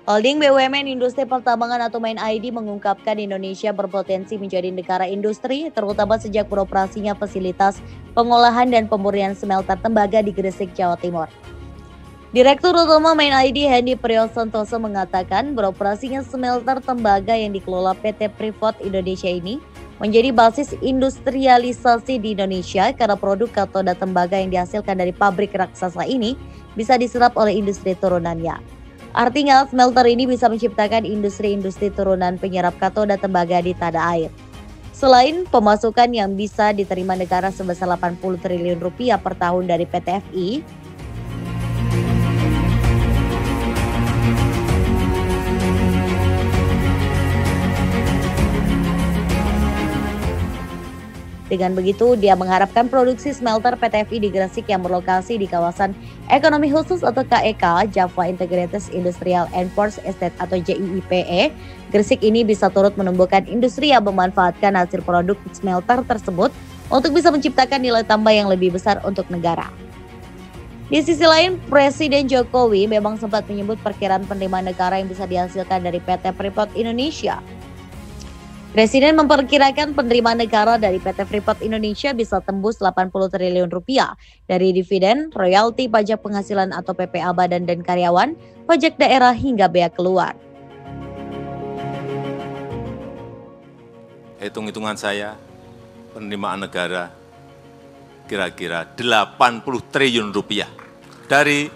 Holding BUMN Industri Pertambangan atau Main ID mengungkapkan Indonesia berpotensi menjadi negara industri, terutama sejak beroperasinya fasilitas pengolahan dan pemurnian smelter tembaga di Gresik, Jawa Timur. Direktur Utama Main ID Hendy Priyosantoso mengatakan beroperasinya smelter tembaga yang dikelola PT Freeport Indonesia ini menjadi basis industrialisasi di Indonesia karena produk katoda tembaga yang dihasilkan dari pabrik raksasa ini bisa diserap oleh industri turunannya. Artinya, smelter ini bisa menciptakan industri-industri turunan penyerap katoda tembaga di tanah air. Selain pemasukan yang bisa diterima negara sebesar 80 triliun rupiah per tahun dari PT FI, dengan begitu, dia mengharapkan produksi smelter PT FI di Gresik yang berlokasi di kawasan ekonomi khusus atau KEK, Java Integrated Industrial and Port Estate atau JIIPE, Gresik ini bisa turut menumbuhkan industri yang memanfaatkan hasil produk smelter tersebut untuk bisa menciptakan nilai tambah yang lebih besar untuk negara. Di sisi lain, Presiden Jokowi memang sempat menyebut perkiraan penerimaan negara yang bisa dihasilkan dari PT Freeport Indonesia. Presiden memperkirakan penerimaan negara dari PT Freeport Indonesia bisa tembus 80 triliun rupiah dari dividen, royalti, pajak penghasilan atau PPA badan dan karyawan, pajak daerah hingga bea keluar. Hitung-hitungan saya, penerimaan negara kira-kira 80 triliun rupiah dari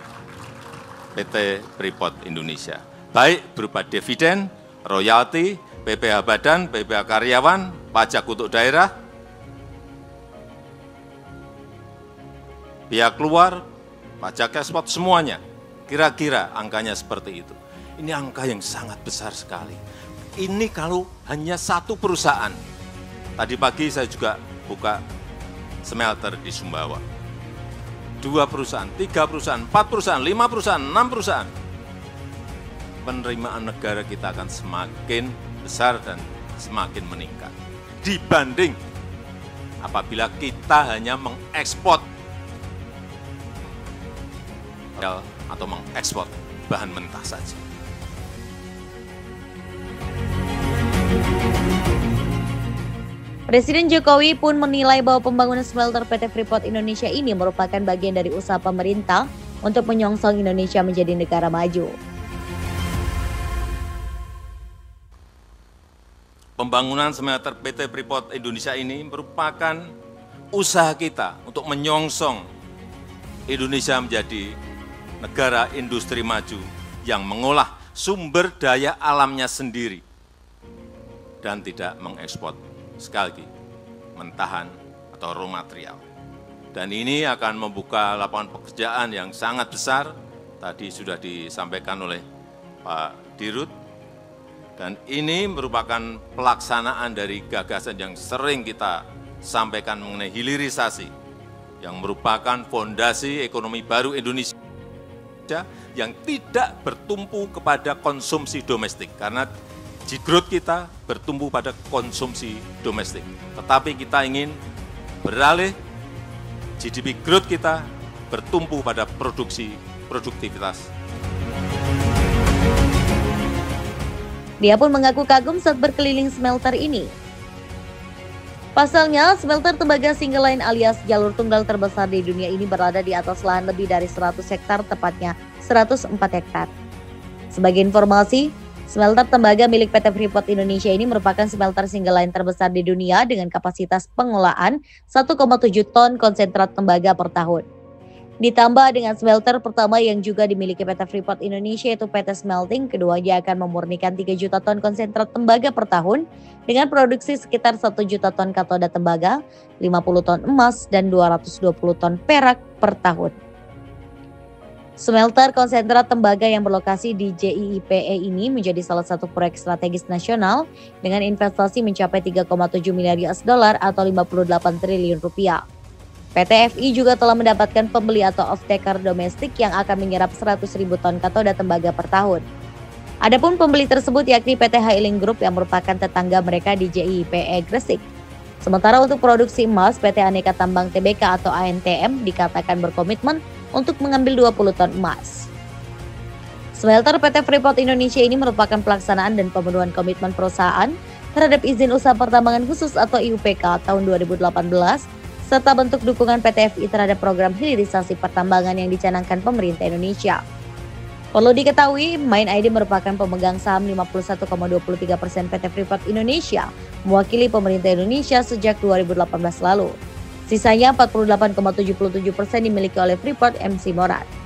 PT Freeport Indonesia. Baik berupa dividen, royalti, PPh badan, PPh karyawan, pajak untuk daerah, biaya keluar, pajak ekspor, semuanya. Kira-kira angkanya seperti itu. Ini angka yang sangat besar sekali. Ini kalau hanya satu perusahaan. Tadi pagi saya juga buka smelter di Sumbawa. 2 perusahaan, 3 perusahaan, 4 perusahaan, 5 perusahaan, 6 perusahaan. Penerimaan negara kita akan semakin besar dan semakin meningkat dibanding apabila kita hanya mengekspor atau mengekspor bahan mentah saja. Presiden Jokowi pun menilai bahwa pembangunan smelter PT Freeport Indonesia ini merupakan bagian dari usaha pemerintah untuk menyongsong Indonesia menjadi negara maju. Pembangunan smelter PT Freeport Indonesia ini merupakan usaha kita untuk menyongsong Indonesia menjadi negara industri maju yang mengolah sumber daya alamnya sendiri dan tidak mengekspor, sekali lagi, mentahan atau raw material. Dan ini akan membuka lapangan pekerjaan yang sangat besar, tadi sudah disampaikan oleh Pak Dirut. Dan ini merupakan pelaksanaan dari gagasan yang sering kita sampaikan mengenai hilirisasi, yang merupakan fondasi ekonomi baru Indonesia yang tidak bertumpu kepada konsumsi domestik, karena growth kita bertumpu pada konsumsi domestik. Tetapi kita ingin beralih GDP growth kita bertumpu pada produktivitas. Dia pun mengaku kagum saat berkeliling smelter ini. Pasalnya, smelter tembaga single line alias jalur tunggal terbesar di dunia ini berada di atas lahan lebih dari 100 hektar, tepatnya 104 hektar. Sebagai informasi, smelter tembaga milik PT Freeport Indonesia ini merupakan smelter single line terbesar di dunia dengan kapasitas pengolahan 1,7 ton konsentrat tembaga per tahun. Ditambah dengan smelter pertama yang juga dimiliki PT Freeport Indonesia yaitu PT Smelting, keduanya akan memurnikan 3 juta ton konsentrat tembaga per tahun dengan produksi sekitar 1 juta ton katoda tembaga, 50 ton emas, dan 220 ton perak per tahun. Smelter konsentrat tembaga yang berlokasi di JIIPE ini menjadi salah satu proyek strategis nasional dengan investasi mencapai 3,7 miliar US dollar atau 58 triliun rupiah. PT FI juga telah mendapatkan pembeli atau off-taker domestik yang akan menyerap 100.000 ton katoda tembaga per tahun. Adapun pembeli tersebut yakni PT Hailing Group yang merupakan tetangga mereka di JIIPE Gresik. Sementara untuk produksi emas, PT Aneka Tambang Tbk atau ANTM dikatakan berkomitmen untuk mengambil 20 ton emas. Smelter PT Freeport Indonesia ini merupakan pelaksanaan dan pemenuhan komitmen perusahaan terhadap izin usaha pertambangan khusus atau IUPK tahun 2018, serta bentuk dukungan PT FI terhadap program hilirisasi pertambangan yang dicanangkan pemerintah Indonesia. Perlu diketahui, Main ID merupakan pemegang saham 51,23% PT Freeport Indonesia, mewakili pemerintah Indonesia sejak 2018 lalu. Sisanya 48,77% dimiliki oleh Freeport MC Morat.